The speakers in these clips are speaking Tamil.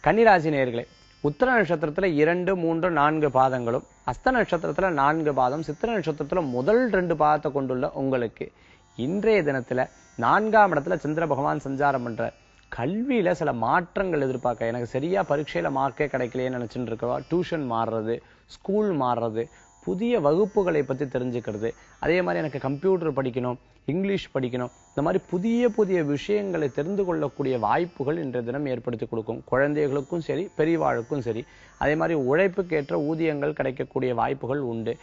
கன்னிராசி நேயர்களே, உத்திர நட்சத்திரத்துல 2, 3, 4 பாதங்களும், அஸ்த நட்சத்திரத்துல 4 பாதம், சித்திர நட்சத்திரத்துல முதல் 2 பாதத்தை கொண்டுள்ள உங்களுக்கு இன்றைய தினத்துல 4ஆம் இடத்துல சந்திர பகவான் சஞ்சாரம் பண்ற. கல்வியில சில மாற்றங்கள் எதிர்பார்க்க, எனக்கு சரியா பரீட்சையில மார்க்கே கிடைக்கலையே நினைச்சுட்டு இருக்கவா டியூஷன் மாறுறது, ஸ்கூல் மாறுறது, புதிய வகுப்புகளை பத்தி தெரிஞ்சுக்கிறது, அதே மாதிரி எனக்கு கம்ப்யூட்டர் படிக்கணும், இங்கிலீஷ் படிக்கணும், இந்த மாதிரி புதிய புதிய விஷயங்களை தெரிந்து கொள்ளக்கூடிய வாய்ப்புகள் இன்றைய தினம் ஏற்படுத்தி கொடுக்கும். குழந்தைகளுக்கும் சரி, பெரியவாளுக்கும் சரி. அதே மாதிரி உழைப்புக்கேற்ற ஊதியங்கள் கிடைக்கக்கூடிய வாய்ப்புகள் உண்டு.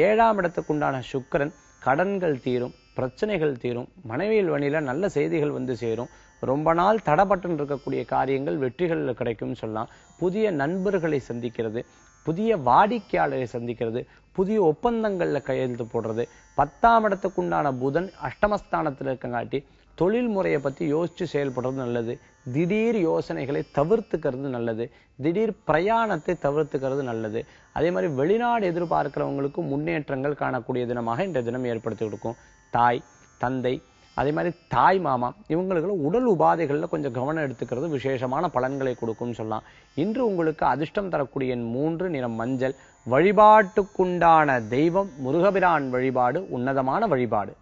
7ஆம் இடத்துக்குண்டான சுக்கிரன் கடன்கள் தீரும், பிரச்சனைகள் தீரும், மனைவியல் வழியில நல்ல செய்திகள் வந்து சேரும். ரொம்ப நாள் தடப்பட்டு இருக்கக்கூடிய காரியங்கள் வெற்றிகள் கிடைக்கும் சொல்லலாம். புதிய நண்பர்களை சந்திக்கிறது, புதிய வாடிக்கையாளரை சந்திக்கிறது, புதிய ஒப்பந்தங்கள்ல கையெழுத்து போடுறது. 10ஆம் இடத்துக்குண்டான புதன் அஷ்டமஸ்தானத்தில் இருக்கங்காட்டி தொழில் முறையை பத்தி யோசிச்சு செயல்படுறது நல்லது. திடீர் யோசனைகளை தவிர்த்துக்கிறது நல்லது. திடீர் பிரயாணத்தை தவிர்த்துக்கிறது நல்லது. அதே மாதிரி வெளிநாடு எதிர்பார்க்கிறவங்களுக்கு முன்னேற்றங்கள் காணக்கூடிய தினமாக இன்றைய தினம் ஏற்படுத்தி கொடுக்கும். தாய், தந்தை, அதே மாதிரி தாய் மாமா இவங்களுக்கு உடல் உபாதைகள்ல கொஞ்சம் கவனம் எடுத்துக்கிறது விசேஷமான பலன்களை கொடுக்கும்னு சொல்லலாம். இன்று உங்களுக்கு அதிர்ஷ்டம் தரக்கூடிய எண் 3, நிறம் மஞ்சள். வழிபாட்டுக்குண்டான தெய்வம் முருகபிரான் வழிபாடு உன்னதமான வழிபாடு.